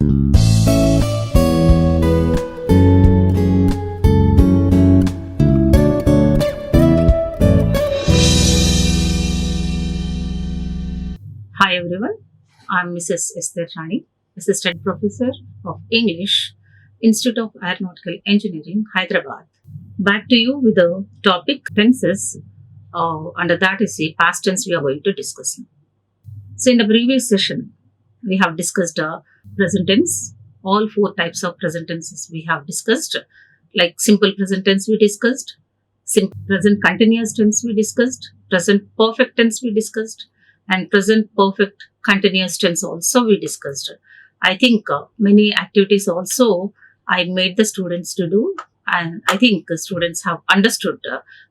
Hi everyone, I'm Mrs. Esther Rani, Assistant Professor of English, Institute of Aeronautical Engineering, Hyderabad. Back to you with the topic tenses. Under that is the past tense we are going to discuss now. So in the previous session, we have discussed present tense. All four types of present tenses we have discussed, like simple present tense we discussed, present continuous tense we discussed, present perfect tense we discussed, and present perfect continuous tense also we discussed. I think many activities also I made the students to do, and I think the students have understood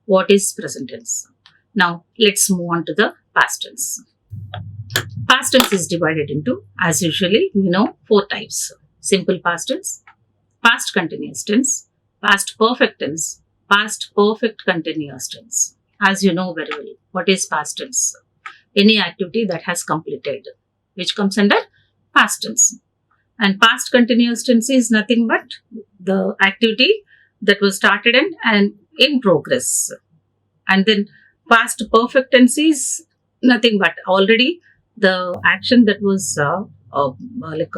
what is present tense. Now let's move on to the past tense. Past tense is divided into, as usually we know, four types: simple past tense, past continuous tense, past perfect tense, past perfect continuous tense. As you know very well, what is past tense? Any activity that has completed, which comes under past tense. And past continuous tense is nothing but the activity that was started and in progress. And then past perfect tense is nothing but already the action that was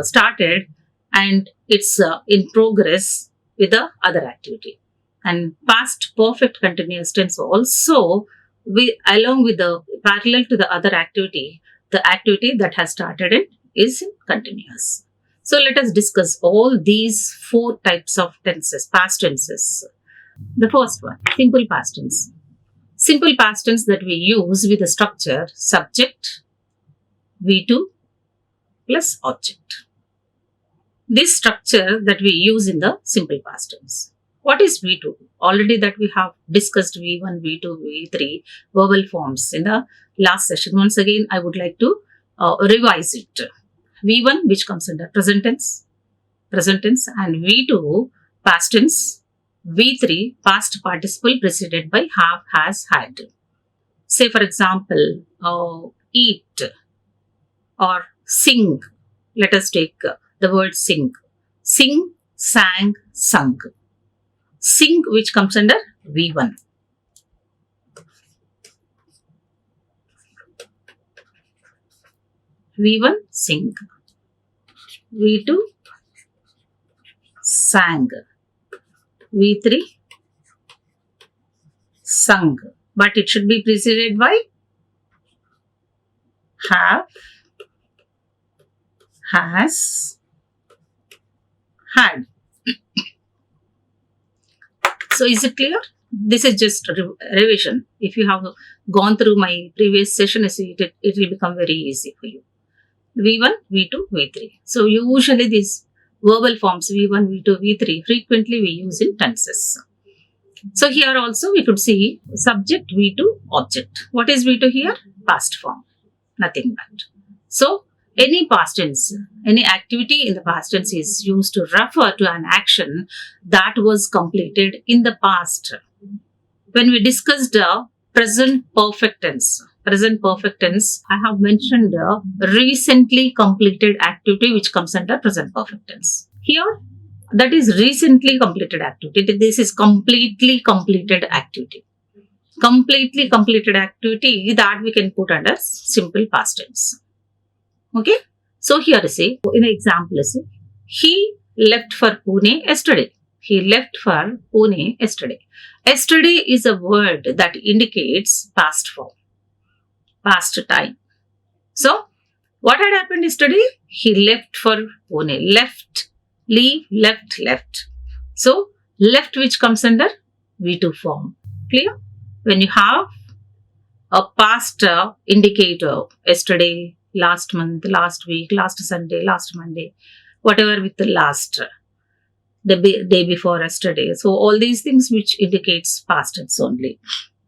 started and it's in progress with the other activity. And past perfect continuous tense also, we along with the parallel to the other activity, the activity that has started it is continuous. So let us discuss all these four types of tenses, past tenses. The first one, simple past tense. Simple past tense that we use with the structure subject, V2 plus object. This structure that we use in the simple past tense. What is V2? Already that we have discussed V1, V2, V3 verbal forms in the last session. Once again, I would like to revise it. V1, which comes under present tense, and V2 past tense, V3 past participle preceded by have, has, had. Say for example, eat or sing. Let us take the word sing. Sing, sang, sung. Sing, which comes under V1. V1, sing. V2, sang. V3, sung. But it should be preceded by have, has, had. So is it clear? This is just a revision. If you have gone through my previous session, it will become very easy for you. V1, V2, V3. So usually these verbal forms V1, V2, V3 frequently we use in tenses. So here also we could see subject, V2, object. What is V2 here? Past form. Nothing but. So any past tense, any activity in the past tense is used to refer to an action that was completed in the past. When we discussed present perfect tense, I have mentioned recently completed activity which comes under present perfect tense. Here, that is recently completed activity. This is completely completed activity. Completely completed activity that we can put under simple past tense. Okay. So here see, in the example see, he left for Pune yesterday. He left for Pune yesterday. Yesterday is a word that indicates past form, past time. So what had happened yesterday? He left for Pune. Left, leave, left. So left, which comes under V2 form. Clear? When you have a past indicator, yesterday, last month, last week, last Sunday, last Monday, whatever with the last, the day before yesterday. So all these things which indicates past tense only.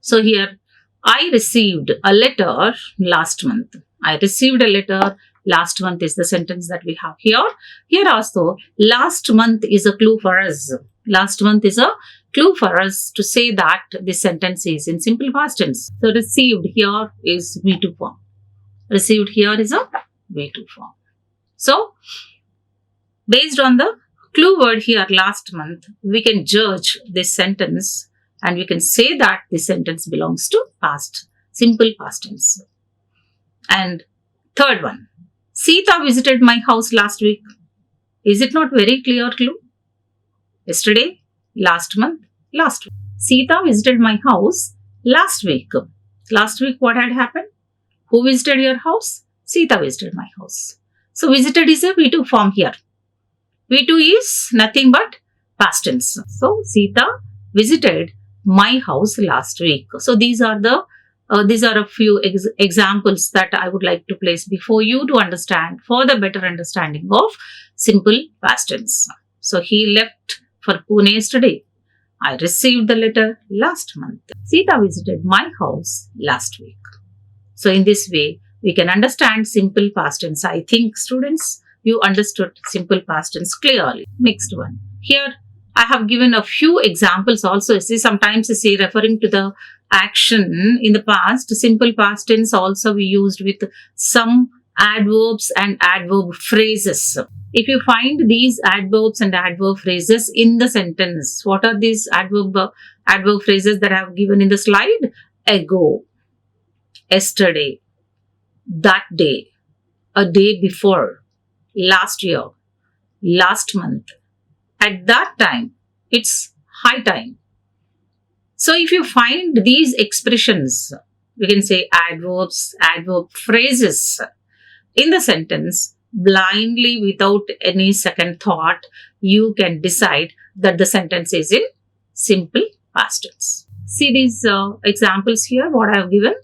So here, I received a letter last month. I received a letter last month is the sentence that we have here. Here also, last month is a clue for us. Last month is a clue for us to say that this sentence is in simple past tense. So received here is V2 form. Received here is a V2 form. So Based on the clue word here last month, we can judge this sentence and we can say that this sentence belongs to past, simple past tense. And third one, Sita visited my house last week. Is it not very clear clue? Yesterday, last month, last week. Sita visited my house last week. Last week, what had happened? Who visited your house? Sita visited my house. So, visited is a V2 form here. V2 is nothing but past tense. So, Sita visited my house last week. So, these are a few examples that I would like to place before you to understand for the better understanding of simple past tense. So, he left for Pune yesterday. I received the letter last month. Sita visited my house last week. So, in this way, we can understand simple past tense. I think, students, you understood simple past tense clearly. Next one. Here, I have given a few examples also. See, sometimes you see referring to the action in the past. Simple past tense also we used with some adverbs and adverb phrases. If you find these adverbs and adverb phrases in the sentence, what are these adverb phrases that I have given in the slide? Ago, yesterday, that day, a day before, last year, last month, at that time, it's high time. So if you find these expressions, we can say adverbs, adverb phrases in the sentence, blindly without any second thought, you can decide that the sentence is in simple past tense. See these examples here, what I have given.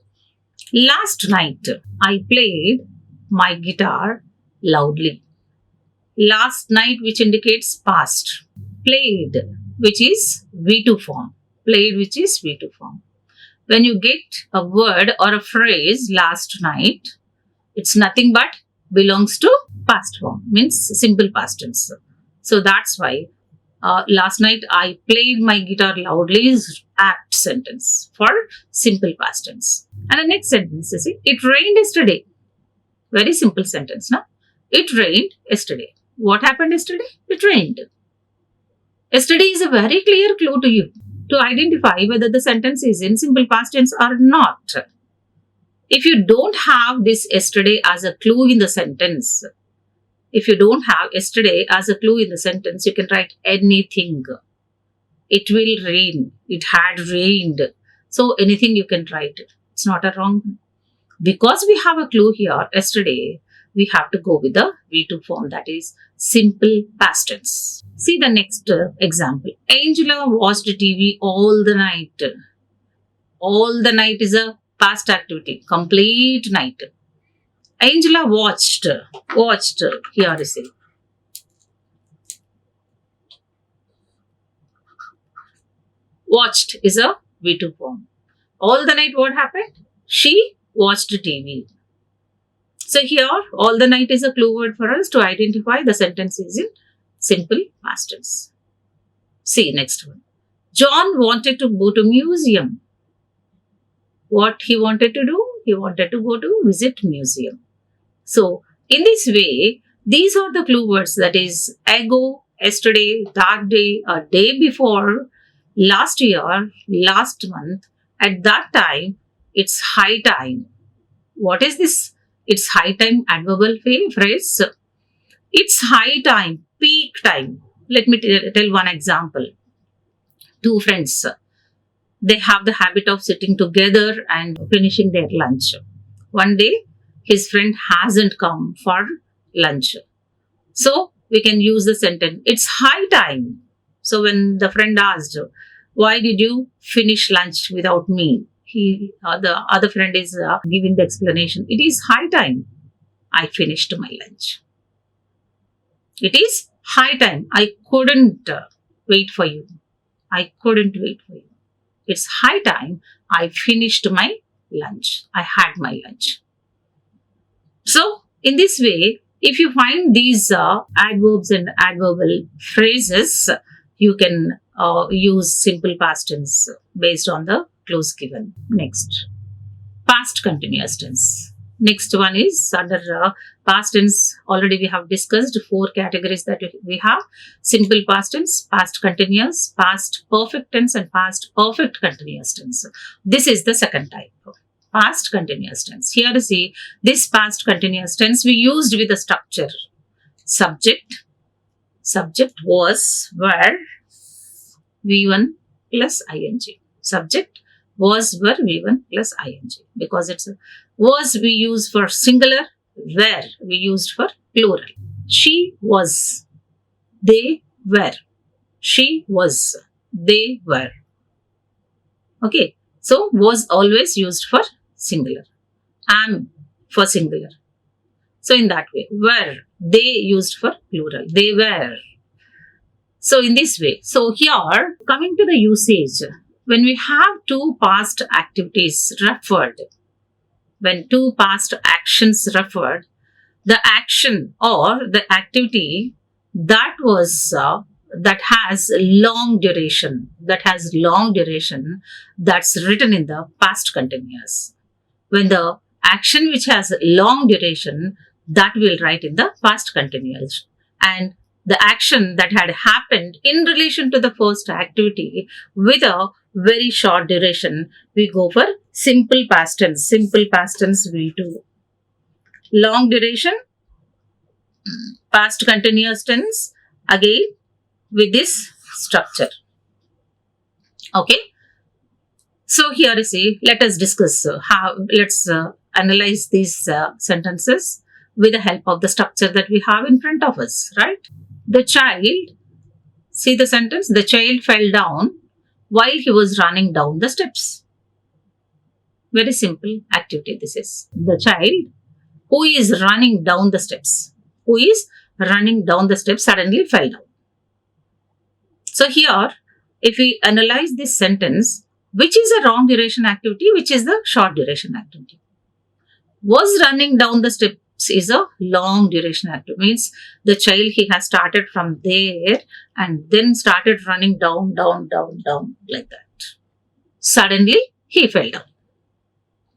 Last night, I played my guitar loudly. Last night, which indicates past. Played, which is V2 form. Played, which is V2 form. When you get a word or a phrase last night, it's nothing but belongs to past form, means simple past tense. So that's why last night I played my guitar loudly is apt sentence for simple past tense. And the next sentence is it rained yesterday. Very simple sentence, na? It rained yesterday. What happened yesterday? It rained. Yesterday is a very clear clue to you to identify whether the sentence is in simple past tense or not. If you don't have this yesterday as a clue in the sentence, you can write anything. It will rain. It had rained. So anything you can write. It's not a wrong. Because we have a clue here, yesterday, we have to go with the V2 form, that is simple past tense. See the next example. Angela watched TV all the night. All the night is a past activity, complete night. Angela watched, here is it. Watched is a V2 form. All the night what happened? She watched TV. So here, all the night is a clue word for us to identify the sentence is in simple past tense. See next one. John wanted to go to museum. What he wanted to do? He wanted to go to visit museum. So in this way, these are the clue words, that is ago, yesterday, that day, a day before, last year, last month, at that time, it's high time. What is this? It's high time adverbial phrase. It's high time, peak time. Let me tell one example. Two friends, they have the habit of sitting together and finishing their lunch. One day, his friend hasn't come for lunch. So, we can use the sentence, it's high time. So, when the friend asked, why did you finish lunch without me? The other friend is giving the explanation. It is high time. I finished my lunch. It is high time. I couldn't wait for you. It's high time. I finished my lunch. I had my lunch. So, in this way, if you find these adverbs and adverbial phrases, you can use simple past tense based on the clues given. Next, past continuous tense. Next one is under Past tense, already we have discussed 4 categories that we have. Simple past tense, past continuous, past perfect tense, and past perfect continuous tense. This is the second type. Past continuous tense. Here you see, this past continuous tense we used with the structure. Subject was, were, V1 plus ing. Subject was, were, V1 plus ing. Because it's a was we use for singular, were we used for plural. She was, they were. She was, they were. Okay, so was always used for singular. Am for singular. So in that way, were, they used for plural. They were. So in this way, so here coming to the usage, when we have 2 past activities referred, when 2 past actions referred, the action or the activity that was that has long duration, that's written in the past continuous. When the action which has long duration, that will write in the past continuous, and the action that had happened in relation to the first activity with a very short duration, we go for simple past tense V2. Long duration, past continuous tense, again with this structure. Okay. So here you see, let us discuss let's analyze these sentences with the help of the structure that we have in front of us, right? The child, see the sentence, the child fell down while he was running down the steps. Very simple activity this is. The child who is running down the steps, suddenly fell down. So here, if we analyze this sentence, which is a long duration activity, which is the short duration activity? Was running down the steps is a long duration activity. Means the child, he has started from there and then started running down like that. Suddenly he fell down.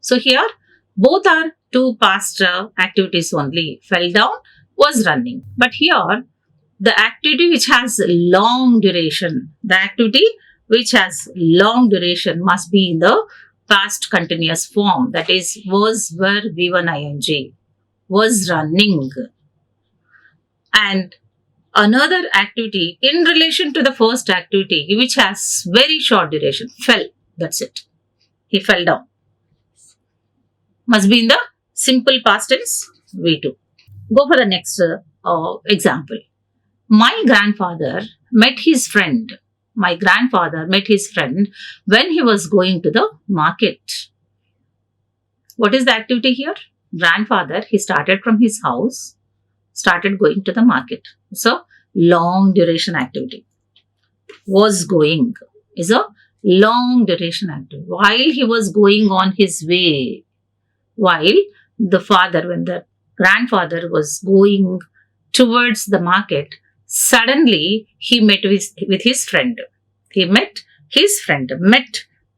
So here both are 2 past activities only. Fell down, was running. But here the activity which has long duration, must be in the past continuous form. That is was, were, V1 ing. Was running. And another activity in relation to the first activity which has very short duration, fell. That's it. He fell down. Must be in the simple past tense V2. Go for the next example. My grandfather met his friend when he was going to the market. What is the activity here? Grandfather, he started from his house, started going to the market. So, long duration activity. Was going is a long duration activity. While he was going on his way, when the grandfather was going towards the market, suddenly he met with his friend. Met,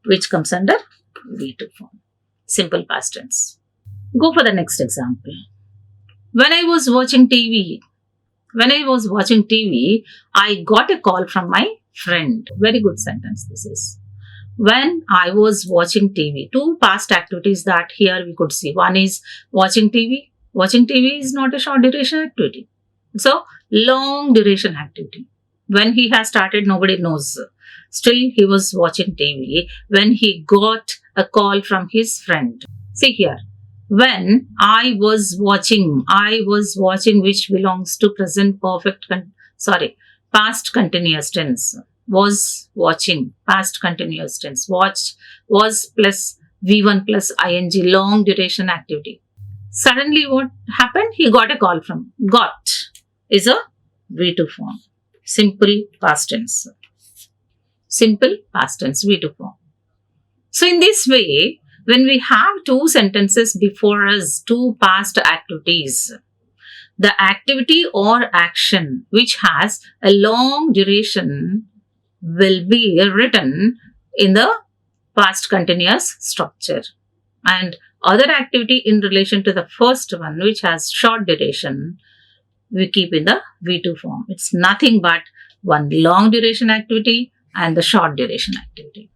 which comes under V2 form. Simple past tense. Go for the next example. When I was watching TV, I got a call from my friend. Very good sentence this is. When I was watching TV, 2 past activities that here we could see. One is watching TV. Watching TV is not a short duration activity. So, long duration activity. When he has started, nobody knows. Still, he was watching TV when he got a call from his friend. See here. When I was watching, which belongs to present perfect, past continuous tense. Was watching, past continuous tense. Watched, was plus V1 plus ing, long duration activity. Suddenly what happened? He got a call from. Got is a V2 form. Simple past tense. V2 form. So in this way, when we have 2 sentences before us, 2 past activities, the activity or action which has a long duration will be written in the past continuous structure, and Other activity in relation to the first one, which has short duration, we keep in the V2 form. It's nothing but one long duration activity and the short duration activity.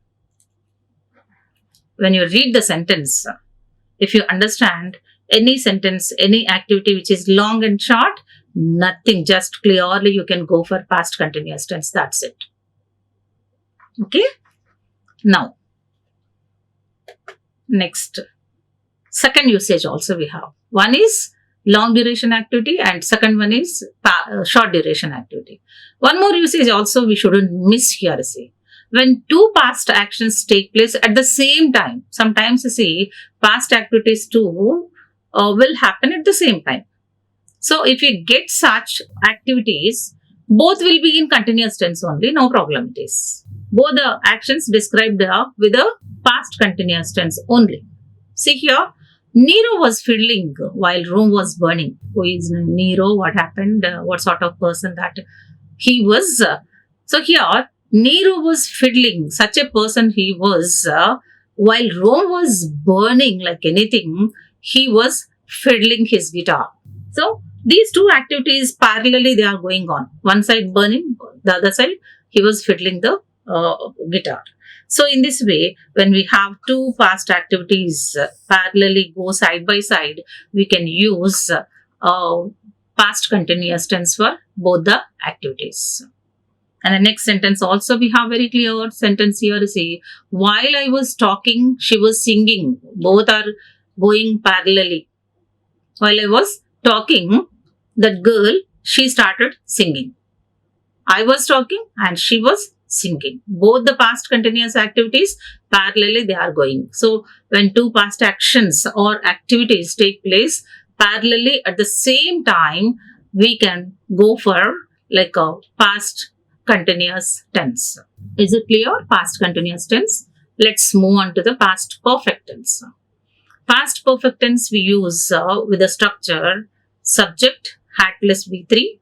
When you read the sentence, if you understand any sentence, any activity which is long and short, nothing, just clearly you can go for past continuous tense. That's it. Okay. Now, next, second usage also we have. One is long duration activity and second one is short duration activity. One more usage also we shouldn't miss here. See, when two past actions take place at the same time, sometimes you see past activities too will happen at the same time. So if you get such activities, both will be in continuous tense only, no problem it is. Both the actions described with a past continuous tense only. See here, Nero was fiddling while Rome was burning. Who is Nero? What happened? What sort of person that he was? So here, Nero was fiddling. Such a person he was. While Rome was burning like anything, he was fiddling his guitar. So these two activities parallelly they are going on. One side burning, the other side he was fiddling the guitar. So in this way, when we have two past activities parallelly go side by side, we can use past continuous tense for both the activities. And the next sentence also we have very clear sentence here. See, while I was talking, she was singing. Both are going parallelly. While I was talking, that girl, she started singing. I was talking and she was singing. Both the past continuous activities parallelly they are going. So when two past actions or activities take place parallelly at the same time, we can go for like a past continuous tense. Is it clear? Past continuous tense. Let's move on to the past perfect tense. Past perfect tense we use with the structure subject, had plus V3,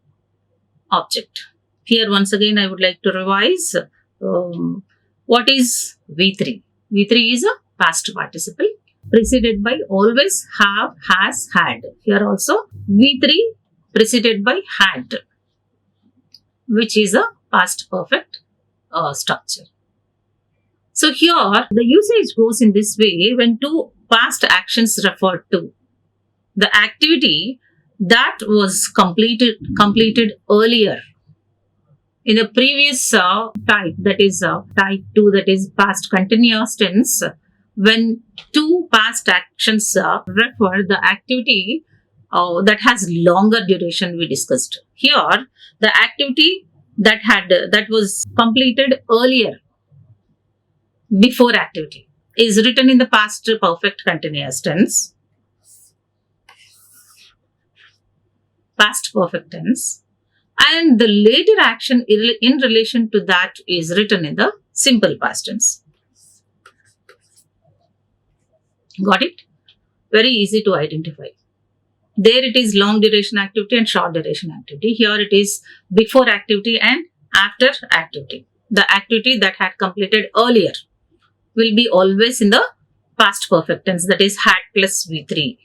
object. Here once again I would like to revise what is V3. V3 is a past participle preceded by always, have, has, had. Here also V3 preceded by had, which is a past perfect structure. So here the usage goes in this way when two past actions refer to the activity that was completed earlier in the previous type, that is type 2, that is past continuous tense. When two past actions refer the activity that has longer duration we discussed. Here the activity that was completed earlier before activity is written in the past perfect continuous tense. Past perfect tense, and the later action in relation to that is written in the simple past tense. Got it? Very easy to identify. There it is long duration activity and short duration activity. Here it is before activity and after activity. The activity that had completed earlier will be always in the past perfect tense, that is had plus V3.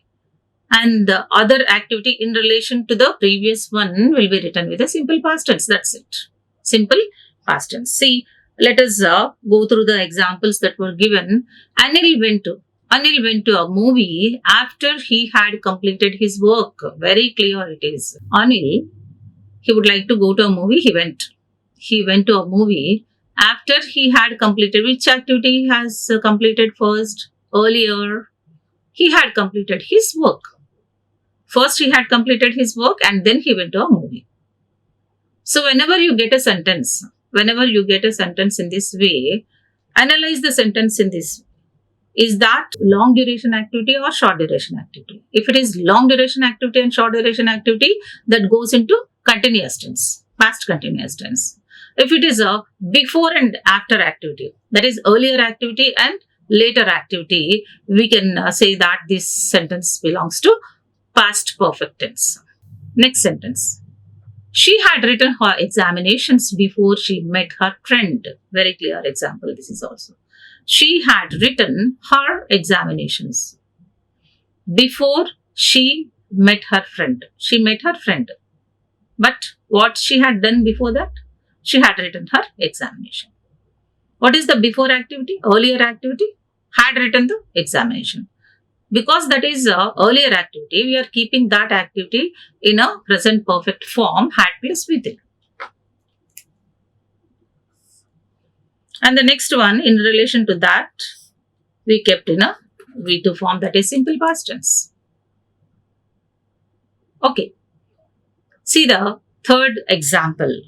And the other activity in relation to the previous one will be written with a simple past tense. That's it. Simple past tense. See, let us go through the examples that were given. Anil went to a movie after he had completed his work. Very clear it is. Anil, he would like to go to a movie. He went to a movie after he had completed. Which activity he has completed first? Earlier, he had completed his work. First, he had completed his work and then he went to a movie. So, whenever you get a sentence in this way, analyze the sentence in this way. Is that long duration activity or short duration activity? If it is long duration activity and short duration activity, that goes into continuous tense, past continuous tense. If it is a before and after activity, that is earlier activity and later activity, we can say that this sentence belongs to past perfect tense. Next sentence. She had written her examinations before she met her friend. Very clear example this is also. She had written her examinations. before she met her friend. She met her friend. But what she had done before that? She had written her examination. What is the before activity? Earlier activity? Had written the examination. Because that is earlier activity, we are keeping that activity in a present perfect form, had plus V3. And the next one, in relation to that, we kept in a V2 form, that is simple past tense. Okay. See the third example.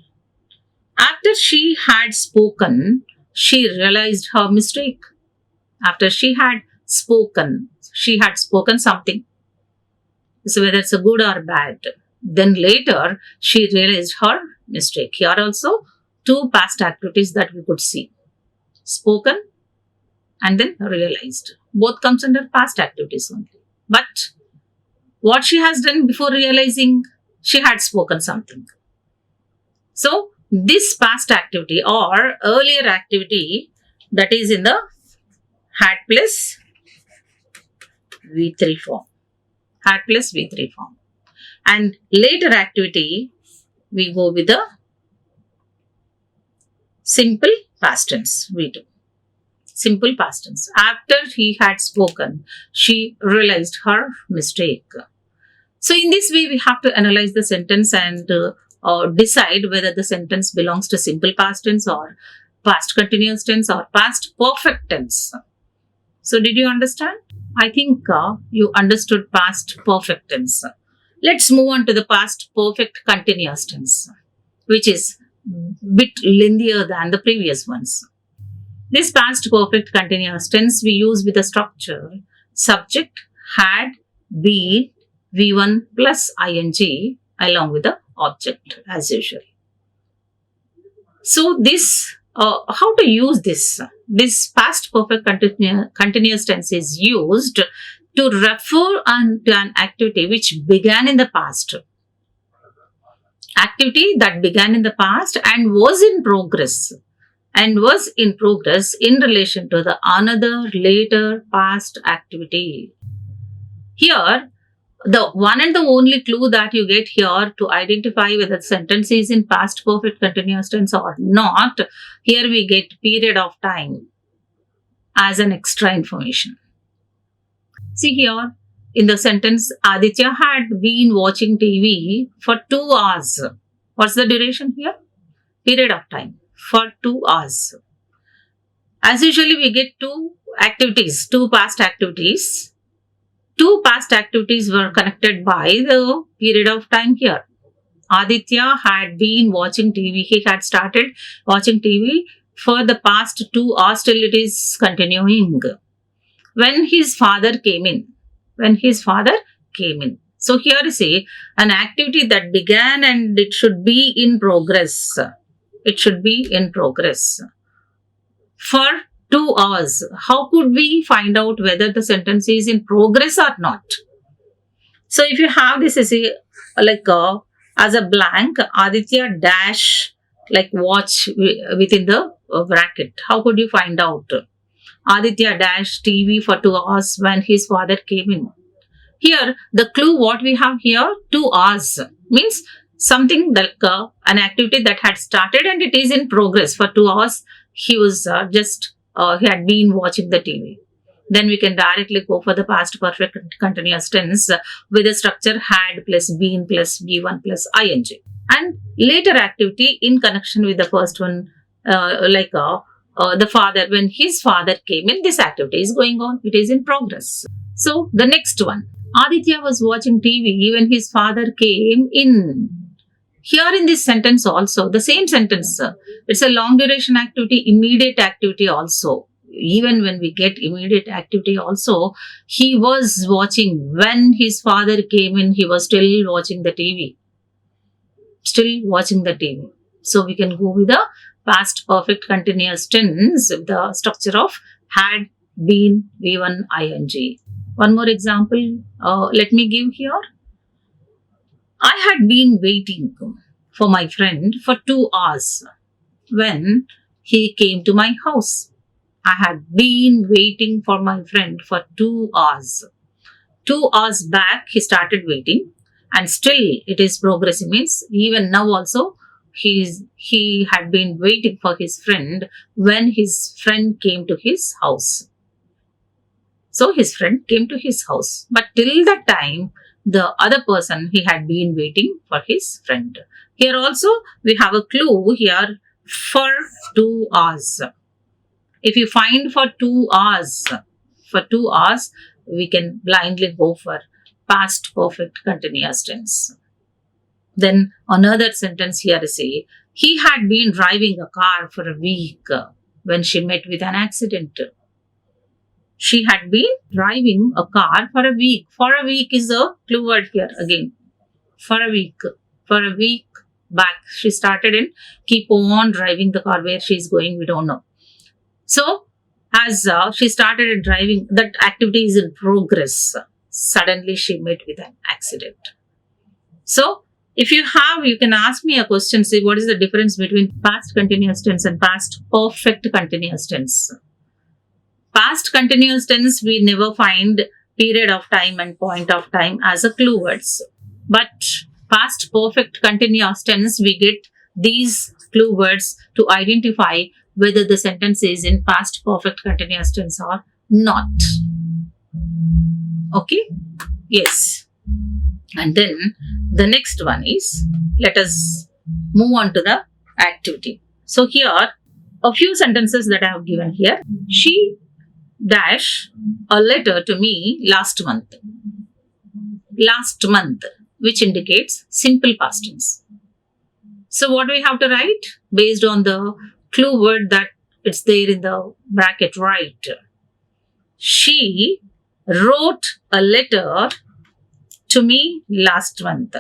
After she had spoken, she realized her mistake. After she had spoken something. So whether it's a good or bad. Then later, she realized her mistake. Here also, two past activities that we could see. Spoken and then realized. Both comes under past activities only. But what she has done before realizing, she had spoken something. So this past activity or earlier activity, that is in the had plus V3 form. Had plus V3 form. And later activity, we go with the simple past tense, V2. Simple past tense. After he had spoken, she realized her mistake. So in this way, we have to analyze the sentence and decide whether the sentence belongs to simple past tense or past continuous tense or past perfect tense. So did you understand? I think you understood past perfect tense. Let's move on to the past perfect continuous tense, which is bit lengthier than the previous ones. This past perfect continuous tense we use with the structure subject, had, been, V1 plus ing along with the object as usual. So this, how to use this? This past perfect continuous tense is used to refer to an activity which began in the past. Activity that began in the past and was in progress. In relation to the another later past activity. Here, the one and the only clue that you get here to identify whether the sentence is in past perfect continuous tense or not, here we get period of time as an extra information. See here, in the sentence, Aditya had been watching TV for 2 hours. What's the duration here? Period of time for 2 hours. As usually, we get two past activities. Two past activities were connected by the period of time here. Aditya had been watching TV. He had started watching TV for the past 2 hours till it is continuing. When his father came in. So here you see an activity that began and it should be in progress. For 2 hours. How could we find out whether the sentence is in progress or not? So if you have this as as a blank, Aditya dash watch within the bracket. How could you find out? Aditya dash TV for 2 hours when his father came in. Here, the clue what we have here, 2 hours means something like an activity that had started and it is in progress for 2 hours. He was he had been watching the TV. Then we can directly go for the past perfect continuous tense with the structure had plus been plus V1 plus ing. And later activity in connection with the first one, the father, when his father came in, this activity is going on. It is in progress. So the next one, Aditya was watching TV when his father came in. Here in this sentence also, the same sentence, it's a long duration activity, immediate activity also. Even when we get immediate activity also, he was watching. When his father came in, he was still watching the TV. So we can go with the past perfect continuous tense with the structure of had, been, V1, ing. One more example, let me give here. I had been waiting for my friend for 2 hours when he came to my house. I had been waiting for my friend for 2 hours. 2 hours back he started waiting, and still it is progressing. Means even now also he had been waiting for his friend when his friend came to his house. So his friend came to his house, but till that time, the other person he had been waiting for his friend. Here also we have a clue here for 2 hours. If you find for 2 hours, we can blindly go for past perfect continuous tense. Then another sentence here is say, he had been driving a car for a week when she met with an accident. She had been driving a car for a week. For a week is a clue word here again. For a week. For a week back. She started and keep on driving the car. Where she is going, we don't know. So, as she started driving, that activity is in progress. Suddenly she met with an accident. So, if you have, you can ask me a question. See, what is the difference between past continuous tense and past perfect continuous tense? Past continuous tense, we never find period of time and point of time as a clue words. But past perfect continuous tense, we get these clue words to identify whether the sentence is in past perfect continuous tense or not. Okay? Yes. And then the next one is, let us move on to the activity. So here, a few sentences that I have given here. She dash a letter to me last month. Last month, which indicates simple past tense. So what we have to write based on the clue word that it's there in the bracket, right? She wrote a letter to me last month.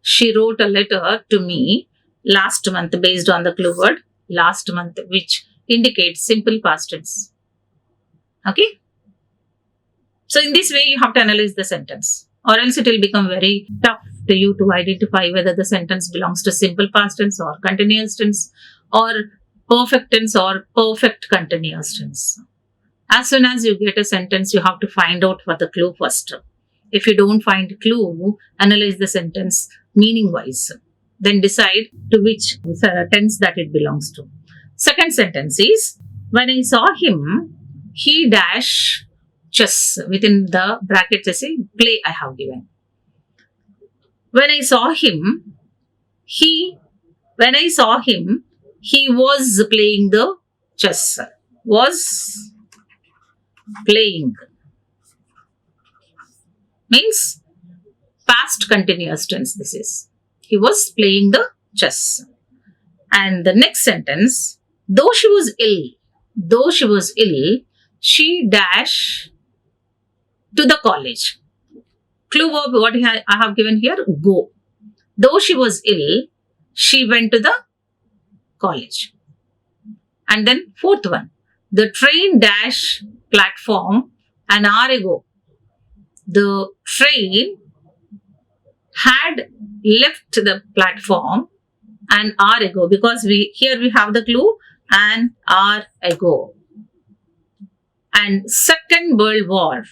She wrote a letter to me last month based on the clue word last month, which indicates simple past tense. Okay? So in this way, you have to analyze the sentence, or else it will become very tough to you to identify whether the sentence belongs to simple past tense or continuous tense or perfect tense or perfect continuous tense. As soon as you get a sentence, you have to find out for the clue first. If you don't find clue, analyze the sentence meaning wise. Then decide to which tense that it belongs to. Second sentence is, when I saw him, he dash chess. Within the brackets, I say play I have given. When I saw him, he was playing the chess. Was playing. Means past continuous tense this is. He was playing the chess. And the next sentence, though she was ill, she dash to the college. Clue verb, what I have given here, go. Though she was ill, she went to the college. And then fourth one, the train dash platform an hour ago. The train had left the platform an hour ago, because we have the clue an hour ago. And Second World War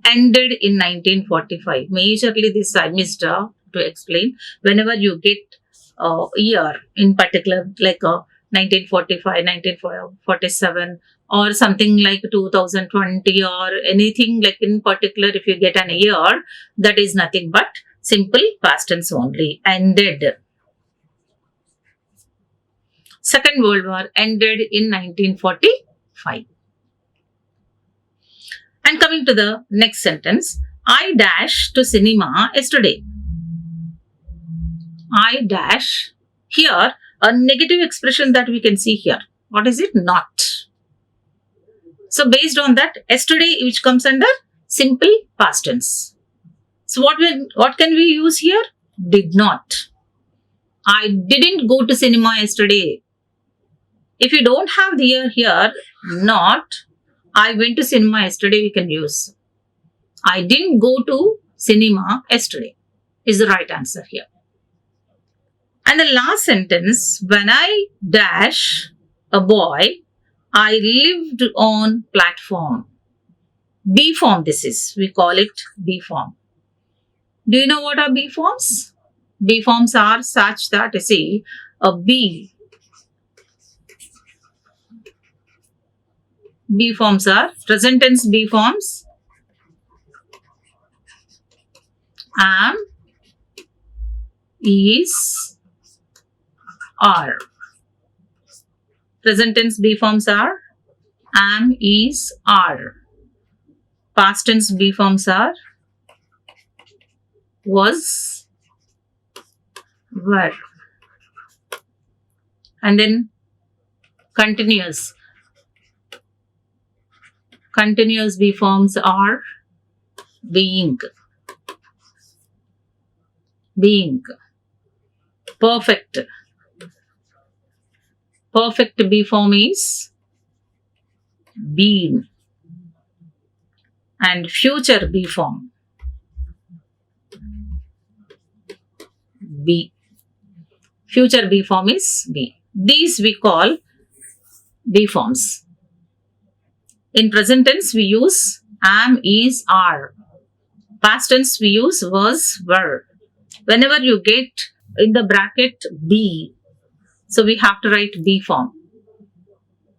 ended in 1945. Majorly this I missed to explain. Whenever you get year in particular, like 1945, 1947 or something like 2020 or anything like in particular, if you get an year, that is nothing but simple past tense only. Ended. Second World War ended in 1945. And coming to the next sentence, I dash to cinema yesterday. I dash. Here, a negative expression that we can see here. What is it? Not. So based on that, yesterday, which comes under simple past tense. So what can we use here? Did not. I didn't go to cinema yesterday. If you don't have the here, not, I went to cinema yesterday, we can use. I didn't go to cinema yesterday is the right answer here. And the last sentence, when I dash a boy, I lived on platform. B form this is. We call it B form. Do you know what are B forms? B forms are such that, you see, a B forms are present tense B forms. Am, is, are. Present tense B forms are am, is, are. Past tense B forms are was, were. And then continuous. Continuous B forms are being. Being. Perfect. Perfect B form is been. And future B form, be. Future B form is be. These we call B forms. In present tense we use am, is, are. Past tense we use was, were. Whenever you get in the bracket be, so we have to write B form.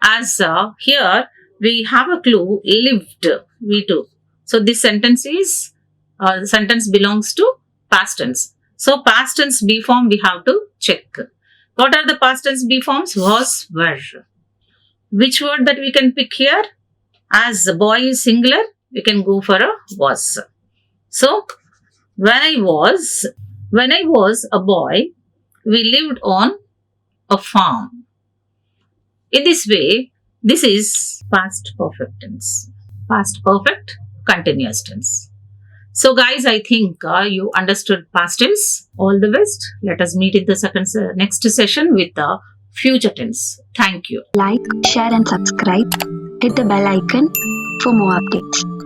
As here we have a clue, lived, we do. So this sentence is, sentence belongs to past tense. So past tense B form we have to check. What are the past tense B forms? Was, were. Which word that we can pick here? As the boy is singular, we can go for a was. So when I was a boy, we lived on a farm. In this way, this is past perfect tense. Past perfect continuous tense. So guys, I think you understood past tense. All the best. Let us meet in the next session with the future tense. Thank you. Like, share and subscribe. Hit the bell icon for more updates.